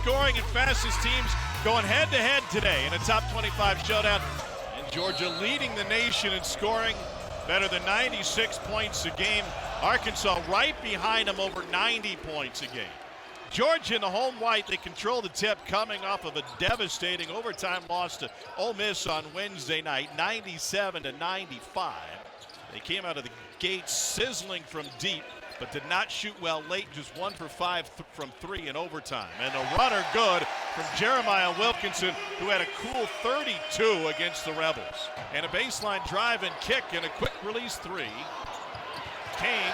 scoring and fastest teams going head-to-head today in a top 25 showdown. And Georgia leading the nation in scoring, better than 96 points a game. Arkansas right behind them, over 90 points a game. Georgia in the home white, they control the tip coming off of a devastating overtime loss to Ole Miss on Wednesday night, 97-95. They came out of the gate sizzling from deep, but did not shoot well late, just 1 for 5 from 3 in overtime. And a runner good from Jeremiah Wilkinson, who had a cool 32 against the Rebels. And a baseline drive and kick and a quick release 3. Kane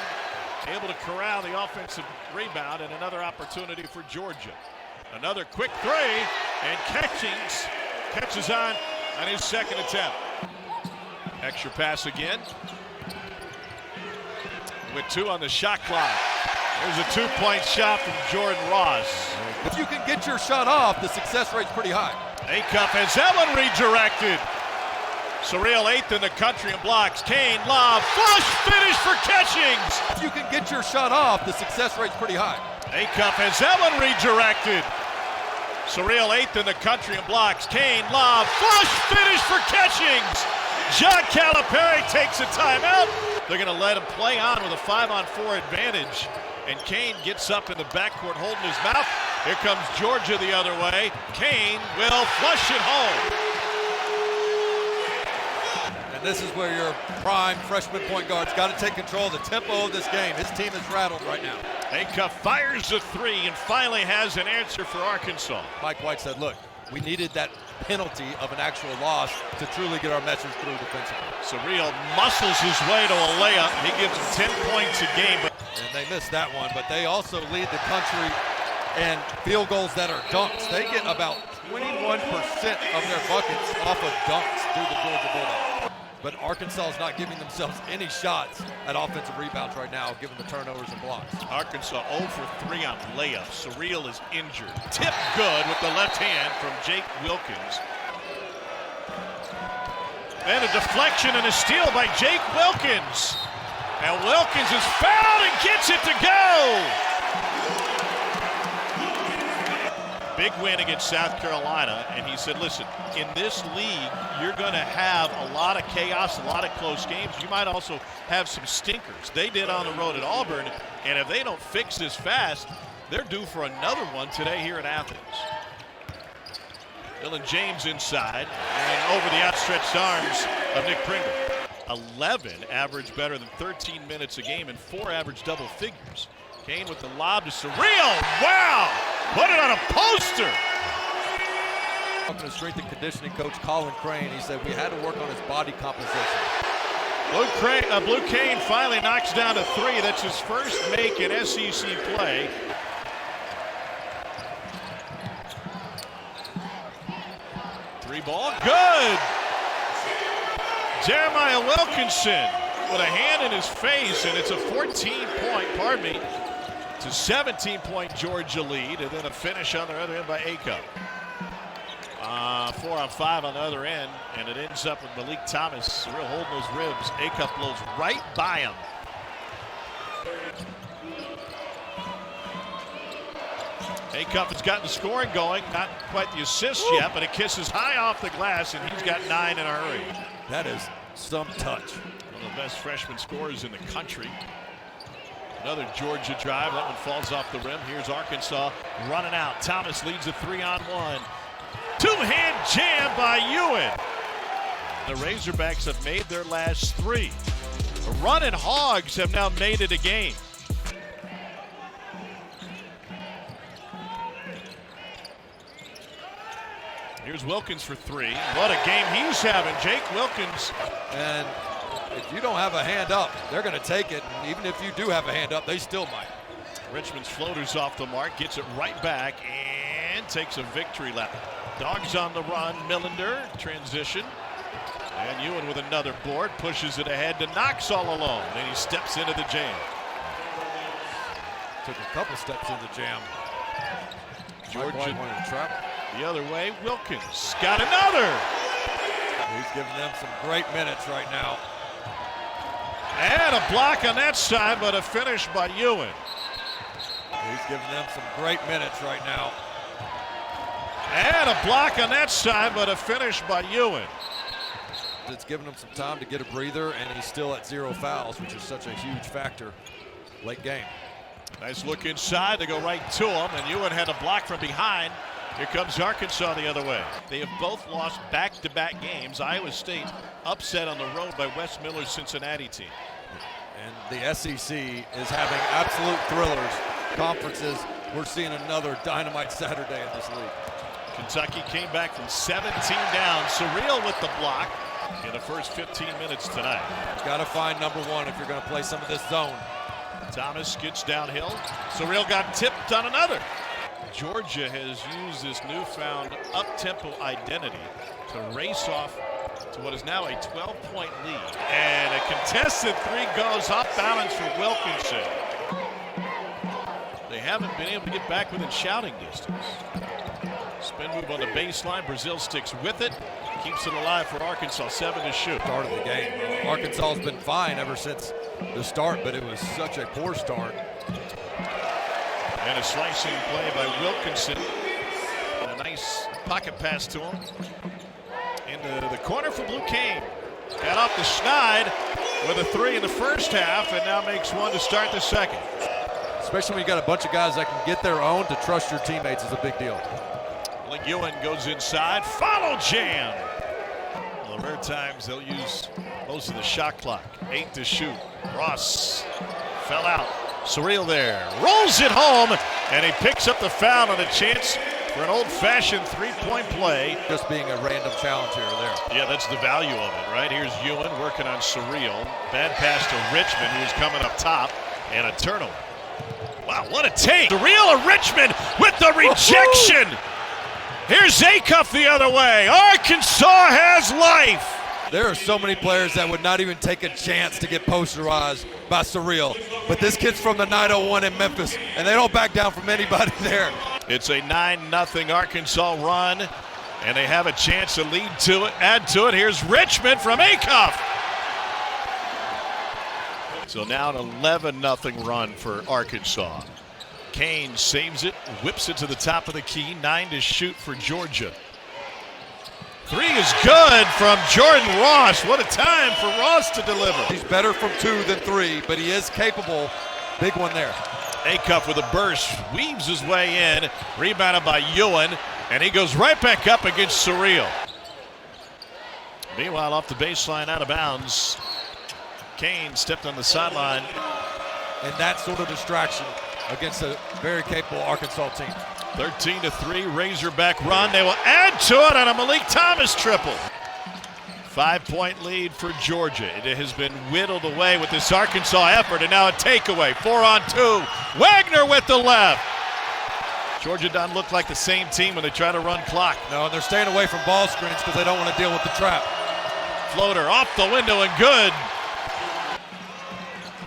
able to corral the offensive rebound, and another opportunity for Georgia. Another quick 3, and catches on his second attempt. Extra pass again. With 2 on the shot clock. There's a 2-point shot from Jordan Ross. If you can get your shot off, the success rate's pretty high. Acuff has that one redirected. Surreal 8th in the country in blocks. Kane, lob, flush finish for Catchings. If you can get your shot off, the success rate's pretty high. Acuff has that one redirected. Surreal 8th in the country in blocks. Kane, lob, flush finish for Catchings. John Calipari takes a timeout. They're going to let him play on with a 5-on-4 advantage. And Kane gets up in the backcourt holding his mouth. Here comes Georgia the other way. Kane will flush it home. This is where your prime freshman point guard's got to take control of the tempo of this game. His team is rattled right now. Acuff fires the 3 and finally has an answer for Arkansas. Mike White said, look, we needed that penalty of an actual loss to truly get our message through defensively. Surreal muscles his way to a layup. He gives them 10 points a game. And they missed that one, but they also lead the country in field goals that are dunks. They get about 21% of their buckets off of dunks through the Georgia Bulldogs. But Arkansas is not giving themselves any shots at offensive rebounds right now, given the turnovers and blocks. Arkansas 0 for 3 on layups. Surreal is injured. Tip good with the left hand from Jake Wilkins. And a deflection and a steal by Jake Wilkins. And Wilkins is fouled and gets it to go. Big win against South Carolina, and he said, listen, in this league, you're going to have a lot of chaos, a lot of close games. You might also have some stinkers. They did on the road at Auburn, and if they don't fix this fast, they're due for another one today here in Athens. Dylan James inside, and over the outstretched arms of Nick Pringle. 11 average better than 13 minutes a game, and 4 average double figures. Kane with the lob to Surreal. Wow! Put it on a poster. Talking to strength and conditioning coach Colin Crane, he said we had to work on his body composition. Blue Kane finally knocks down a 3. That's his first make in SEC play. Three ball, good. Jeremiah Wilkinson with a hand in his face, and it's a 14-point, to 17-point Georgia lead, and then a finish on the other end by Acuff. 4 on 5 on the other end, and it ends up with Malik Thomas real holding those ribs. Acuff blows right by him. Acuff has gotten the scoring going, not quite the assist yet, but it kisses high off the glass, and he's got 9 in a hurry. That is some touch. One of the best freshman scorers in the country. Another Georgia drive. That one falls off the rim. Here's Arkansas running out. Thomas leads a 3-on-1. Two-hand jam by Ewan. The Razorbacks have made their last 3. The running Hogs have now made it a game. Here's Wilkins for 3. What a game he's having. Jake Wilkins. And if you don't have a hand up, they're going to take it. And even if you do have a hand up, they still might. Richmond's floater's off the mark, gets it right back, and takes a victory lap. Dogs on the run. Millender, transition. And Ewan with another board, pushes it ahead to Knox all alone. Then he steps into the jam. Took a couple steps in the jam. Georgia wanted to travel. The other way, Wilkins got another. He's giving them some great minutes right now. And a block on that side, but a finish by Ewan. He's giving them some great minutes right now. had a block on that side, but a finish by Ewan. It's given him some time to get a breather, and he's still at 0 fouls, which is such a huge factor late game. Nice look inside to go right to him, and Ewan had a block from behind. Here comes Arkansas the other way. They have both lost back-to-back games. Iowa State upset on the road by Wes Miller's Cincinnati team. And the SEC is having absolute thrillers. Conferences, we're seeing another dynamite Saturday in this league. Kentucky came back from 17 down. Surreal with the block in the first 15 minutes tonight. Got to find number one if you're going to play some of this zone. Thomas gets downhill. Surreal got tipped on another. Georgia has used this newfound up-tempo identity to race off to what is now a 12-point lead. And a contested three goes off balance for Wilkinson. They haven't been able to get back within shouting distance. Spin move on the baseline. Brazil sticks with it. Keeps it alive for Arkansas. 7 to shoot. Start of the game. Arkansas has been fine ever since the start, but it was such a poor start. And a slicing play by Wilkinson. And a nice pocket pass to him. Into the corner for Blue Cane. Got off the schneid with a three in the first half, and now makes one to start the second. Especially when you got a bunch of guys that can get their own, to trust your teammates is a big deal. Like Ewan goes inside, follow jam. Well, the rare times they'll use most of the shot clock. 8 to shoot. Ross fell out. Surreal there, rolls it home, and he picks up the foul on a chance for an old-fashioned three-point play. Just being a random challenge here or there. Yeah, that's the value of it, right? Here's Ewan working on Surreal. Bad pass to Richmond, who was coming up top, and a turnover. Wow, what a take. Surreal of Richmond with the rejection. Here's Acuff the other way. Arkansas has life. There are so many players that would not even take a chance to get posterized by Surreal. But this kid's from the 901 in Memphis, and they don't back down from anybody there. It's a 9-0 Arkansas run, and they have a chance to lead to it, add to it. Here's Richmond from Acuff. So now an 11-0 run for Arkansas. Kane saves it, whips it to the top of the key. 9 to shoot for Georgia. Three is good from Jordan Ross. What a time for Ross to deliver. He's better from 2 than 3, but he is capable. Big one there. Acuff with a burst, weaves his way in, rebounded by Ewan, and he goes right back up against Surreal. Meanwhile, off the baseline, out of bounds. Kane stepped on the sideline. And that sort of distraction against a very capable Arkansas team. 13-3 Razorback run. They will add to it on a Malik Thomas triple. 5-point lead for Georgia. It has been whittled away with this Arkansas effort, and now a takeaway. 4-on-2. Wagner with the left. Georgia doesn't look like the same team when they try to run clock. No, and they're staying away from ball screens because they don't want to deal with the trap. Floater off the window and good.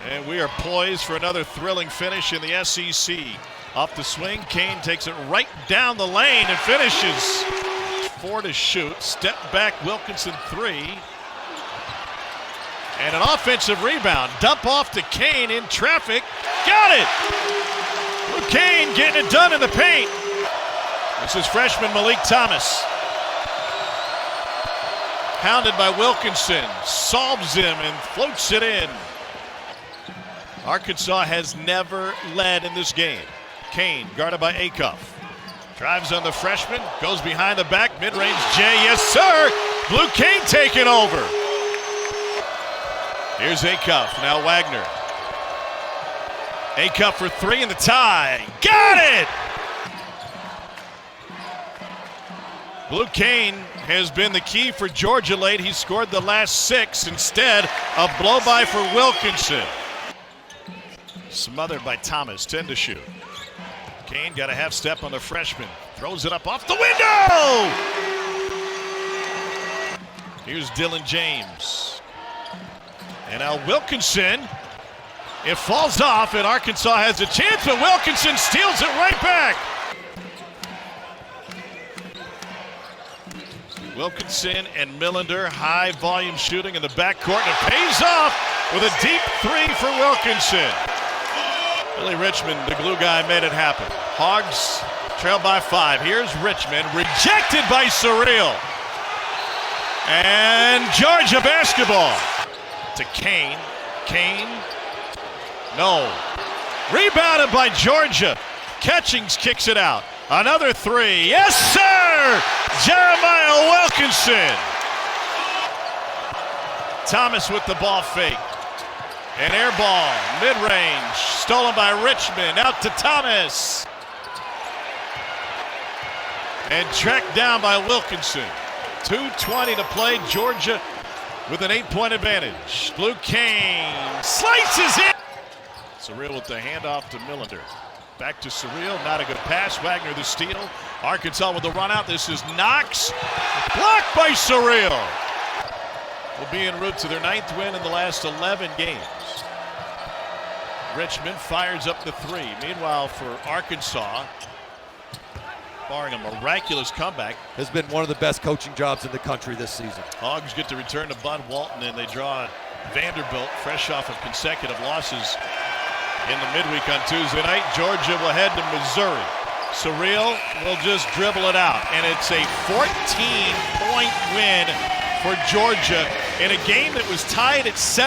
And we are poised for another thrilling finish in the SEC. Off the swing, Kane takes it right down the lane and finishes. 4 to shoot. Step back, Wilkinson 3. And an offensive rebound. Dump off to Kane in traffic. Got it! Blue Kane getting it done in the paint. This is freshman Malik Thomas. Hounded by Wilkinson. Solves him and floats it in. Arkansas has never led in this game. Kane guarded by Acuff. Drives on the freshman, goes behind the back, mid-range J, yes sir! Blue Kane taking over. Here's Acuff, now Wagner. Acuff for 3 in the tie, got it! Blue Kane has been the key for Georgia late. He scored the last 6, instead a blow-by for Wilkinson. Smothered by Thomas, 10 to shoot. Kane got a half step on the freshman. Throws it up off the window! Here's Dylan James. And now Wilkinson. It falls off and Arkansas has a chance, but Wilkinson steals it right back. Wilkinson and Millender, high volume shooting in the backcourt, and it pays off with a deep 3 for Wilkinson. Billy Richmond, the glue guy, made it happen. Hogs Trailed by 5. Here's Richmond. Rejected by Surreal. And Georgia basketball. To Kane. Kane. No. Rebounded by Georgia. Catchings kicks it out. Another 3. Yes, sir! Jeremiah Wilkinson. Thomas with the ball fake. An air ball, mid-range, stolen by Richmond, out to Thomas. And tracked down by Wilkinson. 2:20 to play, Georgia with an 8-point advantage. Luke Kane slices it. Surreal with the handoff to Millender. Back to Surreal, not a good pass. Wagner the steal. Arkansas with the run out. This is Knox. Blocked by Surreal. Will be en route to their 9th win in the last 11 games. Richmond fires up the 3. Meanwhile, for Arkansas, barring a miraculous comeback, has been one of the best coaching jobs in the country this season. Hogs get to return to Bud Walton, and they draw Vanderbilt, fresh off of consecutive losses in the midweek on Tuesday night. Georgia will head to Missouri. Surreal will just dribble it out, and it's a 14-point win for Georgia in a game that was tied at 7.